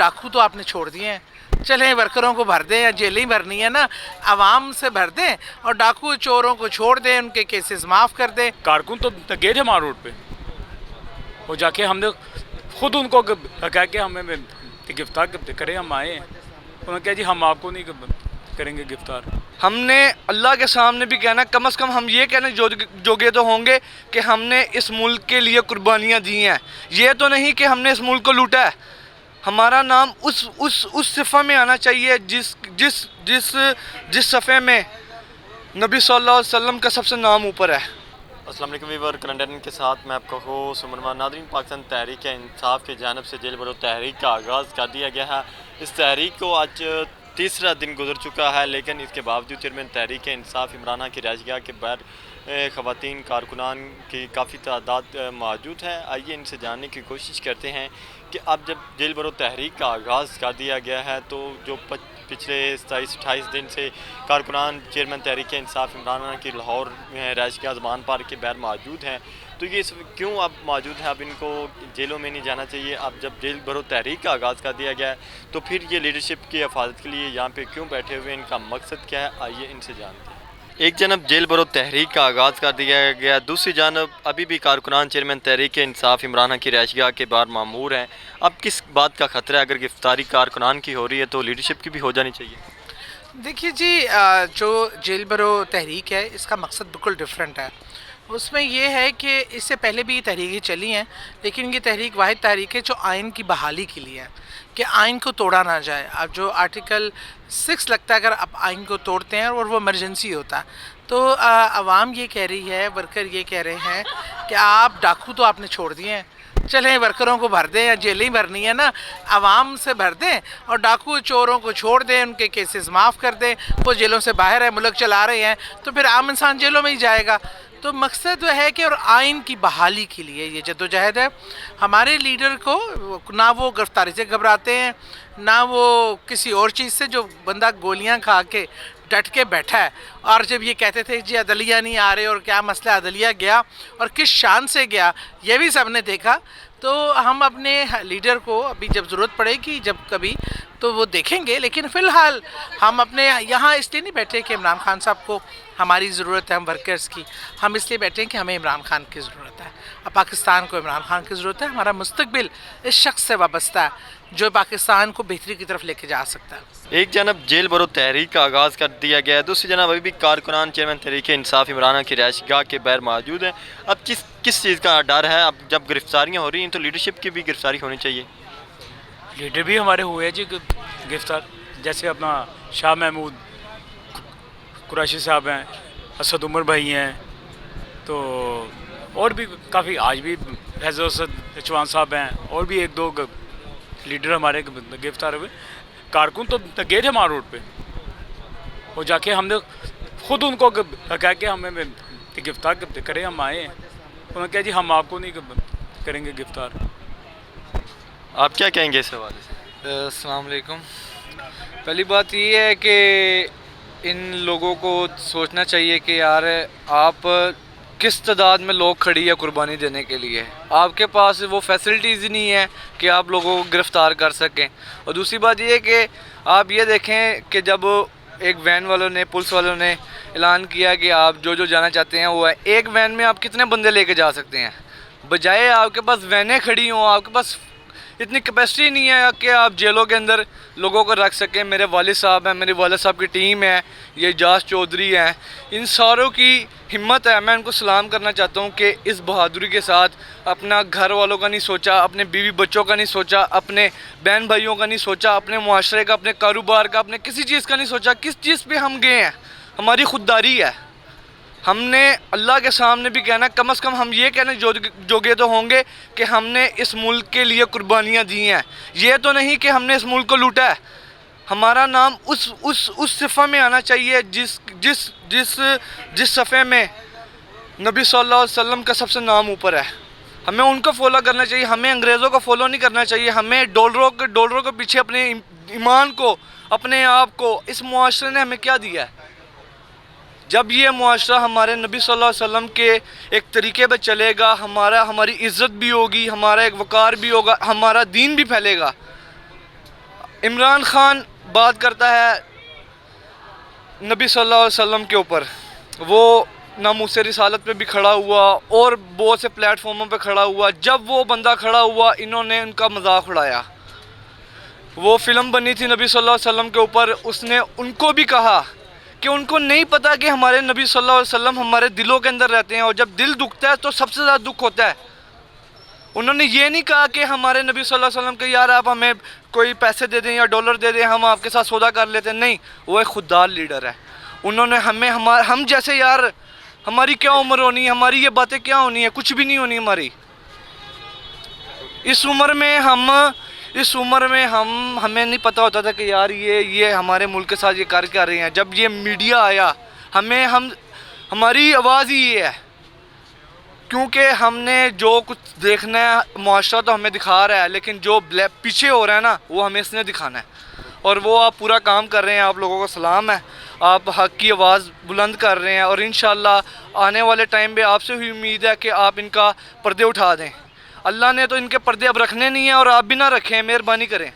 डाकू तो आपने छोड़ दिए हैं, चलें वर्करों को भर दें या जेलें ही भरनी है ना, आवाम से भर दें और डाकू चोरों को छोड़ दें, उनके केसेस माफ़ कर दें। कारकुन तो गए थे हमारे रोड पे, वो जाके हमने खुद उनको कहा कि हमें गिरफ्तार करें, हम आए हैं। उन्होंने कहा जी हम आपको नहीं करेंगे गिरफ्तार। हमने अल्लाह के सामने भी कहना, कम से कम हम ये कहने जोगे तो होंगे कि हमने इस मुल्क के लिए कुर्बानियाँ दी हैं। ये तो नहीं कि हमने इस मुल्क को लूटा है। हमारा नाम उस सिफ़ा में आना चाहिए जिस जिस जिस जिस सफ़े में नबी सल्लल्लाहु अलैहि वसल्लम का सबसे नाम ऊपर है। अस्सलाम वालेकुम वीवर, करंट के साथ मैं आपका होस्ट उमर नादरीन, पाकिस्तान तहरीक इंसाफ की जानिब से जेल भरो तहरीक का आगाज़ कर दिया गया है। इस तहरीक को आज तीसरा दिन गुजर चुका है, लेकिन इसके बावजूद चेयरमैन तहरीक इंसाफ इमराना की रहायशगाह के बाहर ख़वातीन कारकुनान की काफ़ी तादाद मौजूद है। आइए इनसे जानने की कोशिश करते हैं कि अब जब जेल भरो तहरीक का आगाज़ कर दिया गया है तो जो पिछले 27-28 दिन से कारकुनान चेयरमैन तहरीक इंसाफ इमराना की लाहौर रहायशगाह ज़मान पार्क के बाहर मौजूद हैं, तो ये क्यों अब मौजूद है? अब इनको जेलों में नहीं जाना चाहिए। अब जब जेल भरो तहरीक का आगाज़ कर दिया गया है तो फिर ये लीडरशिप की हिफाजत के लिए यहाँ पे क्यों बैठे हुए हैं, इनका मकसद क्या है, आइए इनसे जानते हैं। एक जानब जेल भरो तहरीक का आगाज़ कर दिया गया, दूसरी जानब अभी भी कारकुनान चेयरमैन तहरीक इंसाफ इमराना की रहायशगाह के बाहर मामूर हैं। अब किस बात का ख़तरा है? अगर गिरफ्तारी कारकुनान की हो रही है तो लीडरशिप की भी हो जानी चाहिए। देखिए जी, जो जेल भरो तहरीक है इसका मकसद बिल्कुल डिफरेंट है। उसमें ये है कि इससे पहले भी ये तहरीकें चली हैं, लेकिन ये तहरीक वाहिद तहरीक है जो आइन की बहाली के लिए है कि आइन को तोड़ा ना जाए। अब जो आर्टिकल 6 लगता है, अगर आप आइन को तोड़ते हैं और वो इमरजेंसी होता है तो आवाम ये कह रही है, वर्कर ये कह रहे हैं कि आप डाकू तो आपने छोड़ दिए हैं, चलें वर्करों को भर दें या जेलें ही भरनी है ना, आवाम से भर दें और डाकू चोरों को छोड़ दें, उनके केसेस माफ़ कर दें। वो जेलों से बाहर है, मुल्क चला रहे हैं, तो फिर आम इंसान जेलों में ही जाएगा। तो मकसद वह है कि और आइन की बहाली के लिए ये जद्दोजहद है। हमारे लीडर को ना वो गिरफ्तारी से घबराते हैं, ना वो किसी और चीज़ से। जो बंदा गोलियां खा के डट के बैठा है और जब ये कहते थे जी अदलिया नहीं आ रहे और क्या मसला, अदलिया गया और किस शान से गया ये भी सब ने देखा। तो हम अपने लीडर को अभी जब ज़रूरत पड़ेगी, जब कभी, तो वो देखेंगे। लेकिन फ़िलहाल हम अपने यहाँ इसलिए नहीं बैठे कि इमरान खान साहब को हमारी ज़रूरत है, हम वर्कर्स की, हम इसलिए बैठे हैं कि हमें इमरान खान की ज़रूरत है। अब पाकिस्तान को इमरान खान की ज़रूरत है। हमारा मुस्तकबिल इस शख्स से वाबस्ता है जो पाकिस्तान को बेहतरी की तरफ लेके जा सकता है। एक जानब जेल भरो तहरीक का आगाज़ कर दिया गया है, दूसरी जानब अभी भी कारकुनान चेयरमैन तहरीक इंसाफ इमराना की रहायशगाह के बाहर मौजूद हैं। अब किस चीज़ का डर है? अब जब गिरफ्तारियाँ हो रही हैं तो लीडरशिप की भी गिरफ्तारी होनी चाहिए। लीडर भी हमारे हुए हैं जी गिरफ्तार, जैसे अपना शाह महमूद कुरैशी साहब हैं, असद उमर भाई हैं, तो और भी काफ़ी, आज भी फैज़ल असद चौहान साहब हैं, और भी एक दो लीडर हमारे गिरफ्तार हुए। कारकुन तो गए थे हमारे रोड पे, वो जाके हमने खुद उनको कहा कि हमें गिरफ्तार करें, हम आए हैं। उन्होंने कहा जी हम आपको नहीं करेंगे गिरफ्तार। आप क्या कहेंगे इस हवाले से? अस्सलाम वालेकुम। पहली बात ये है कि इन लोगों को सोचना चाहिए कि यार आप किस तादाद में लोग खड़ी है कुर्बानी देने के लिए। आपके पास वो फैसिलिटीज़ ही नहीं है कि आप लोगों को गिरफ़्तार कर सकें। और दूसरी बात ये है कि आप ये देखें कि जब एक वैन वालों ने, पुलिस वालों ने ऐलान किया कि आप जो जाना चाहते हैं वो है, एक वैन में आप कितने बंदे लेके जा सकते हैं? बजाय आपके पास वैनें खड़ी हों, आपके पास इतनी कैपेसिटी नहीं है कि आप जेलों के अंदर लोगों को रख सकें। मेरे वालिद साहब हैं, मेरे वालिद साहब की टीम है, ये एजाज चौधरी हैं, इन सारों की हिम्मत है। मैं उनको सलाम करना चाहता हूँ कि इस बहादुरी के साथ अपना घर वालों का नहीं सोचा, अपने बीवी बच्चों का नहीं सोचा, अपने बहन भाइयों का नहीं सोचा, अपने मुआशरे का, अपने कारोबार का, अपने किसी चीज़ का नहीं सोचा। किस चीज़ पे हम गए हैं? हमारी खुददारी है। हमने अल्लाह के सामने भी कहना, कम से कम हम ये कहने जोगे तो होंगे कि हमने इस मुल्क के लिए कुर्बानियाँ दी हैं। ये तो नहीं कि हमने इस मुल्क को लूटा है। हमारा नाम उस सिफ़ा में आना चाहिए जिस जिस जिस जिस सफ़े में नबी सल्लल्लाहु अलैहि वसल्लम का सबसे नाम ऊपर है। हमें उनको फॉलो करना चाहिए, हमें अंग्रेज़ों को फॉलो नहीं करना चाहिए। हमें डॉलरों के पीछे अपने ईमान को, अपने आप को, इस मुआशरे ने हमें क्या दिया है? जब ये मुआशरा हमारे नबी सल्लल्लाहु अलैहि वसल्लम के एक तरीके पर चलेगा, हमारी इज़्ज़त भी होगी, हमारा एक वक़ार भी होगा, हमारा दीन भी फैलेगा। عمران خان بات کرتا ہے نبی صلی اللہ علیہ وسلم کے اوپر، وہ ناموس رسالت پہ بھی کھڑا ہوا اور بہت سے پلیٹ فارموں پہ کھڑا ہوا. جب وہ بندہ کھڑا ہوا انہوں نے ان کا مذاق اڑایا. وہ فلم بنی تھی نبی صلی اللہ علیہ وسلم کے اوپر، اس نے ان کو بھی کہا کہ ان کو نہیں پتہ کہ ہمارے نبی صلی اللہ علیہ وسلم ہمارے دلوں کے اندر رہتے ہیں، اور جب دل دکھتا ہے تو سب سے زیادہ دکھ ہوتا ہے. انہوں نے یہ نہیں کہا کہ ہمارے نبی صلی اللہ علیہ وسلم کہ یار آپ ہمیں کوئی پیسے دے دیں یا ڈالر دے دیں ہم آپ کے ساتھ سودا کر لیتے ہیں. نہیں، وہ ایک خوددار لیڈر ہے. انہوں نے ہم جیسے یار ہماری کیا عمر ہونی ہے، ہماری یہ باتیں کیا ہونی ہے، کچھ بھی نہیں ہونی ہماری. اس عمر میں ہمیں نہیں پتہ ہوتا تھا کہ یار یہ ہمارے ملک کے ساتھ یہ کر کے آ رہے ہیں. جب یہ میڈیا آیا ہماری آواز ہی یہ ہے، کیونکہ ہم نے جو کچھ دیکھنا ہے معاشرہ تو ہمیں دکھا رہا ہے، لیکن جو پیچھے ہو رہا ہے نا وہ ہمیں اس نے دکھانا ہے. اور وہ آپ پورا کام کر رہے ہیں. آپ لوگوں کو سلام ہے، آپ حق کی آواز بلند کر رہے ہیں، اور انشاءاللہ آنے والے ٹائم پہ آپ سے بھی امید ہے کہ آپ ان کا پردے اٹھا دیں. اللہ نے تو ان کے پردے اب رکھنے نہیں ہیں، اور آپ بھی نہ رکھیں، مہربانی کریں.